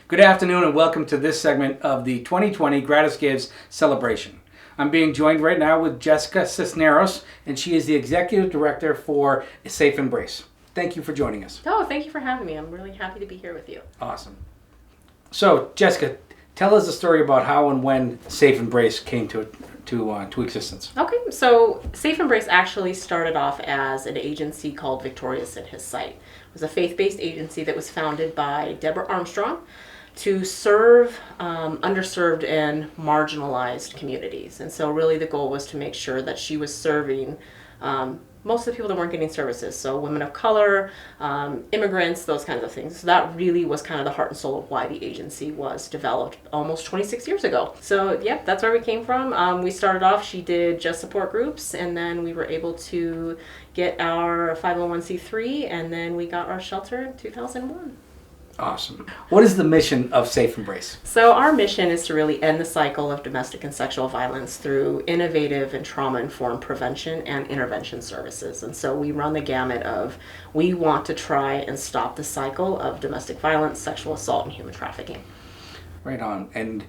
Good afternoon and welcome to this segment of the 2020 GratisGives celebration. I'm being joined right now with Jessica Cisneros, and she is the Executive Director for Safe Embrace. Thank you for joining us. Oh, thank you for having me. I'm really happy to be here with you. Awesome. So, Jessica, tell us the story about how and when Safe Embrace came to existence. Okay, so Safe Embrace actually started off as an agency called Victorious at his site. It was a faith-based agency that was founded by Deborah Armstrong to serve underserved and marginalized communities. And so really the goal was to make sure that she was serving most of the people that weren't getting services, so women of color, immigrants, those kinds of things. So that really was kind of the heart and soul of why the agency was developed almost 26 years ago. So yeah, that's where we came from. We started off, she did just support groups, and then we were able to get our 501c3, and then we got our shelter in 2001. Awesome. What is the mission of Safe Embrace? So our mission is to really end the cycle of domestic and sexual violence through innovative and trauma-informed prevention and intervention services. And so we run the gamut of, we want to try and stop the cycle of domestic violence, sexual assault, and human trafficking. Right on. And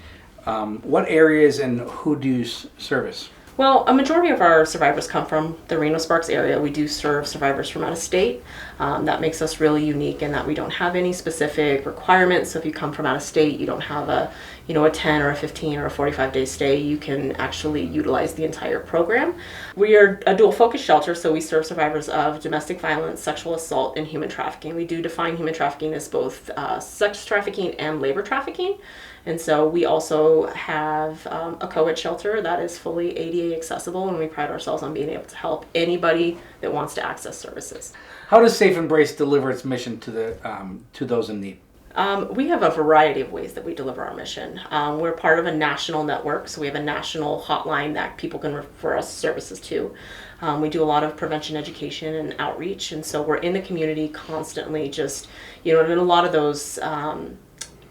what areas and who do you service? Well, a majority of our survivors come from the Reno-Sparks area. We do serve survivors from out of state. That makes us really unique in that we don't have any specific requirements. So if you come from out of state, you don't have a 10 or a 15 or a 45-day stay. You can actually utilize the entire program. We are a dual focus shelter, so we serve survivors of domestic violence, sexual assault, and human trafficking. We do define human trafficking as both sex trafficking and labor trafficking. And so we also have a co-ed shelter that is fully ADA accessible, and we pride ourselves on being able to help anybody that wants to access services. How does Safe Embrace deliver its mission to those in need? We have a variety of ways that we deliver our mission. We're part of a national network, so we have a national hotline that people can refer us services to. We do a lot of prevention education and outreach, and so we're in the community constantly, just, and in a lot of those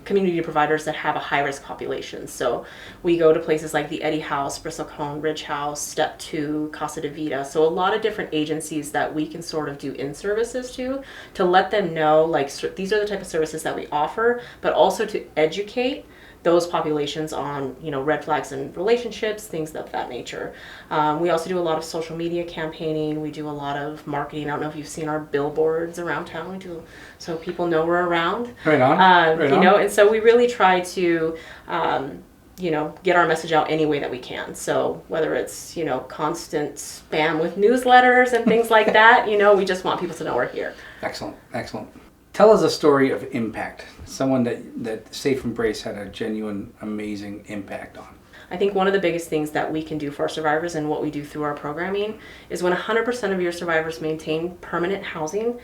community providers that have a high-risk population. So we go to places like the Eddy House, Bristlecone, Ridge House, Step 2, Casa de Vida. So a lot of different agencies that we can sort of do in-services to let them know, like, these are the type of services that we offer, but also to educate those populations on, red flags in relationships, things of that nature. We also do a lot of social media campaigning. We do a lot of marketing. I don't know if you've seen our billboards around town. We do, so people know we're around. Right on. Right on. And so we really try to, get our message out any way that we can. So whether it's, constant spam with newsletters and things like that, we just want people to know we're here. Excellent. Excellent. Tell us a story of impact, someone that Safe Embrace had a genuine, amazing impact on. I think one of the biggest things that we can do for our survivors and what we do through our programming is when 100% of your survivors maintain permanent housing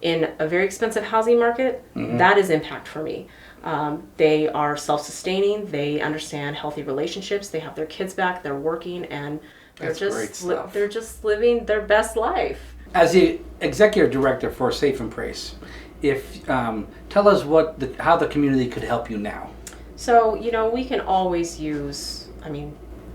in a very expensive housing market, that is impact for me. They are self-sustaining, they understand healthy relationships, they have their kids back, they're working, and they're just living their best life. As the Executive Director for Safe Embrace, tell us how the community could help you now. So, we can always use,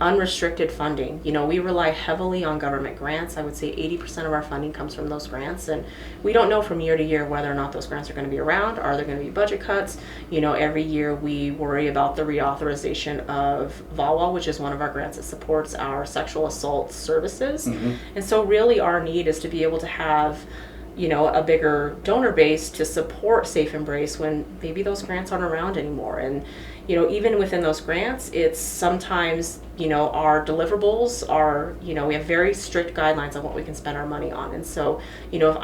unrestricted funding. We rely heavily on government grants. I would say 80% of our funding comes from those grants, and we don't know from year to year whether or not those grants are going to be around. Are there going to be budget cuts? Every year we worry about the reauthorization of VAWA, which is one of our grants that supports our sexual assault services. And so really our need is to be able to have a bigger donor base to support Safe Embrace when maybe those grants aren't around anymore. And, even within those grants, it's sometimes, our deliverables are, we have very strict guidelines on what we can spend our money on. And so, if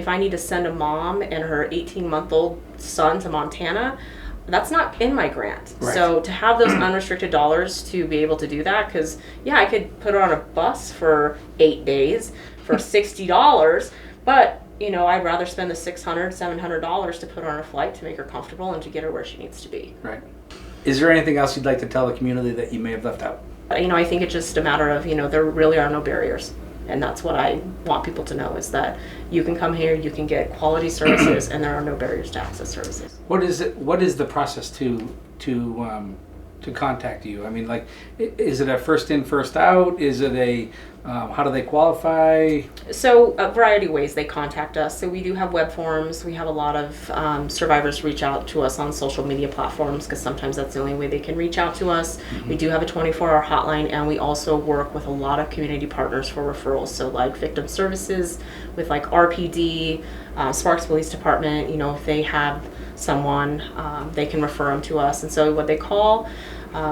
I need to send a mom and her 18-month-old son to Montana, that's not in my grant. Right. So to have those unrestricted dollars to be able to do that, because, I could put her on a bus for 8 days for $60, but, I'd rather spend the $600, $700 to put her on a flight to make her comfortable and to get her where she needs to be. Right. Is there anything else you'd like to tell the community that you may have left out? I think it's just a matter of, there really are no barriers. And that's what I want people to know, is that you can come here, you can get quality services, and there are no barriers to access services. What is the process to to contact you? I mean, like, is it a first in, first out? Is it a, how do they qualify? So a variety of ways they contact us. So we do have web forms. We have a lot of survivors reach out to us on social media platforms because sometimes that's the only way they can reach out to us. We do have a 24-hour hotline, and we also work with a lot of community partners for referrals. So like victim services with like RPD, Sparks Police Department, you know, if they have someone, they can refer them to us. And so what they call,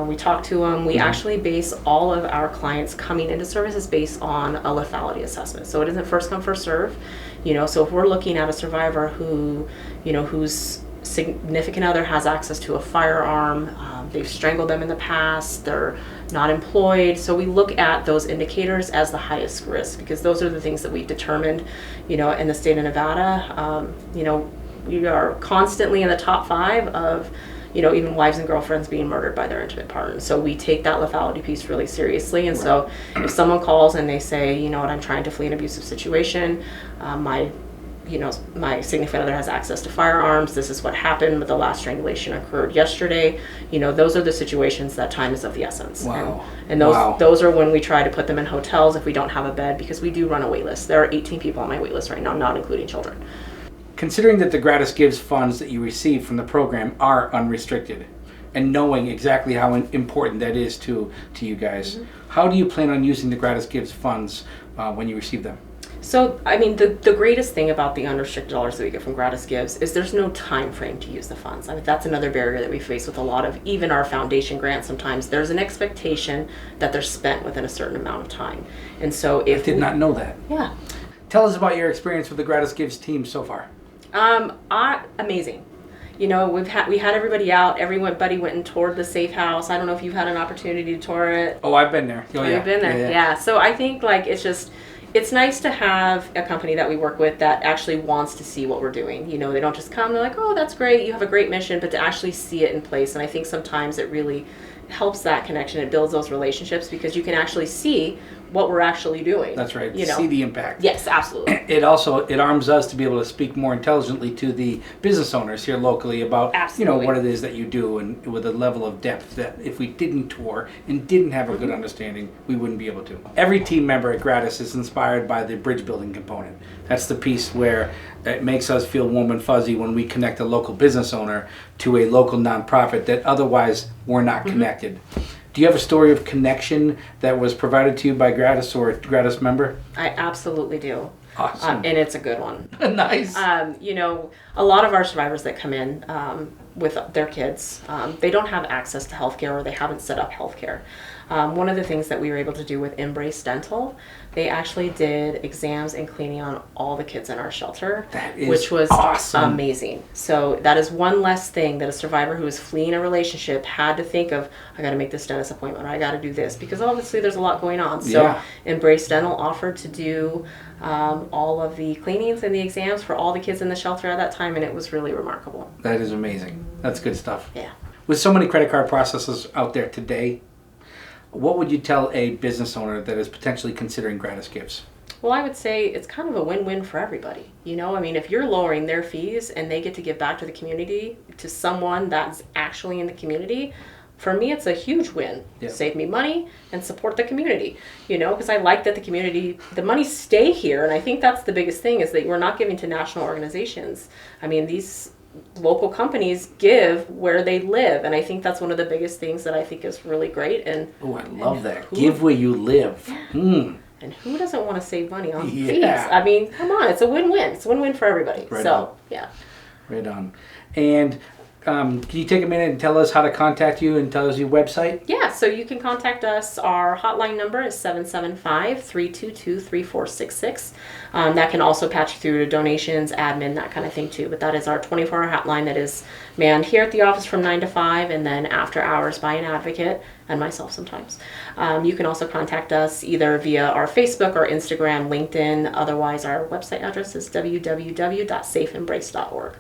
we talk to them. We actually base all of our clients coming into services based on a lethality assessment. So it isn't first come, first serve. You know, so if we're looking at a survivor who, you know, whose significant other has access to a firearm, they've strangled them in the past, they're not employed. So we look at those indicators as the highest risk because those are the things that we've determined, you know, in the state of Nevada. You know, we are constantly in the top 5 of, you know, even wives and girlfriends being murdered by their intimate partners. So we take that lethality piece really seriously. And so if someone calls and they say, you know what, I'm trying to flee an abusive situation, my significant other has access to firearms, this is what happened, but the last strangulation occurred yesterday, you know, those are the situations that time is of the essence. Wow. And those are when we try to put them in hotels if we don't have a bed, because we do run a wait list. There are 18 people on my wait list right now, not including children. Considering that the GratisGives funds that you receive from the program are unrestricted, and knowing exactly how important that is to you guys, how do you plan on using the GratisGives funds when you receive them? So, I mean, the greatest thing about the unrestricted dollars that we get from GratisGives is there's no time frame to use the funds. I mean, that's another barrier that we face with a lot of, even our foundation grants sometimes. There's an expectation that they're spent within a certain amount of time. And so if I did not know that. Yeah. Tell us about your experience with the GratisGives team so far. Amazing. You know, we had everybody out. Everybody went and toured the safe house. I don't know if you've had an opportunity to tour it. Oh, I've been there. Oh, yeah. You've been there. Yeah. So I think like it's nice to have a company that we work with that actually wants to see what we're doing. You know, they don't just come, they're like, oh, that's great, you have a great mission, but to actually see it in place. And I think sometimes it really helps that connection. It builds those relationships because you can actually see what we're actually doing. That's right. You know? See the impact. Yes, absolutely. It arms us to be able to speak more intelligently to the business owners here locally about you know what it is that you do, and with a level of depth that if we didn't tour and didn't have a good understanding, we wouldn't be able to. Every team member at Gratis is inspired by the bridge building component. That's the piece where it makes us feel warm and fuzzy when we connect a local business owner to a local nonprofit that otherwise were not connected. Do you have a story of connection that was provided to you by Gratis or a Gratis member? I absolutely do. Awesome. And it's a good one. Nice. You know, a lot of our survivors that come in with their kids, they don't have access to healthcare or they haven't set up healthcare. One of the things that we were able to do with Embrace Dental, they actually did exams and cleaning on all the kids in our shelter, which was awesome. Amazing. So that is one less thing that a survivor who is fleeing a relationship had to think of. I got to make this dentist appointment, or I got to do this, because obviously there's a lot going on. So Embrace Dental offered to do all of the cleanings and the exams for all the kids in the shelter at that time, and it was really remarkable. That is amazing. That's good stuff. Yeah. With so many credit card processors out there today, what would you tell a business owner that is potentially considering GratisGives? Well, I would say it's kind of a win-win for everybody. You know, I mean, if you're lowering their fees and they get to give back to the community, to someone that's actually in the community, for me, it's a huge win. Yep. Save me money and support the community, you know, because I like that the money stay here. And I think that's the biggest thing, is that we're not giving to national organizations. I mean, these local companies give where they live, and I think that's one of the biggest things that I think is really great. And oh, I love that. Give where you live. And who doesn't want to save money on fees? Yeah. I mean, come on, it's a win-win. It's a win-win for everybody. Right so, on. yeah. Right on. And can you take a minute and tell us how to contact you and tell us your website? Yeah, so you can contact us. Our hotline number is 775-322-3466. That can also patch you through to donations, admin, that kind of thing too. But that is our 24-hour hotline that is manned here at the office from 9 to 5, and then after hours by an advocate and myself sometimes. You can also contact us either via our Facebook or Instagram, LinkedIn. Otherwise, our website address is www.safeembrace.org.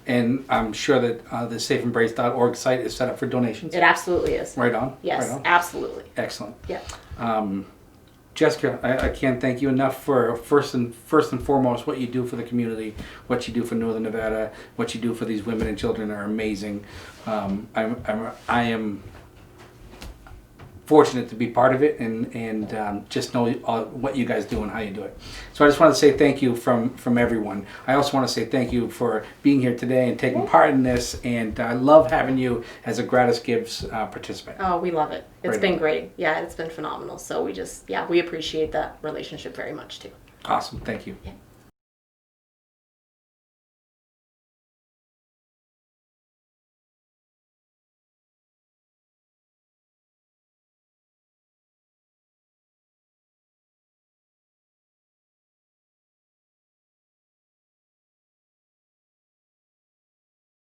And I'm sure that the safeembrace.org site is set up for donations. It absolutely is. Right on. Yes, right on. absolutely. Excellent. Yeah. Jessica, I can't thank you enough for first and foremost what you do for the community, what you do for Northern Nevada, what you do for these women and children are amazing. I am fortunate to be part of it and just know what you guys do and how you do it. So I just want to say thank you from everyone. I also want to say thank you for being here today and taking part in this, and I love having you as a GratisGives participant. Oh, we love it. It's Right. been great. Yeah, it's been phenomenal. So we appreciate that relationship very much too. Awesome. Thank you. Yeah.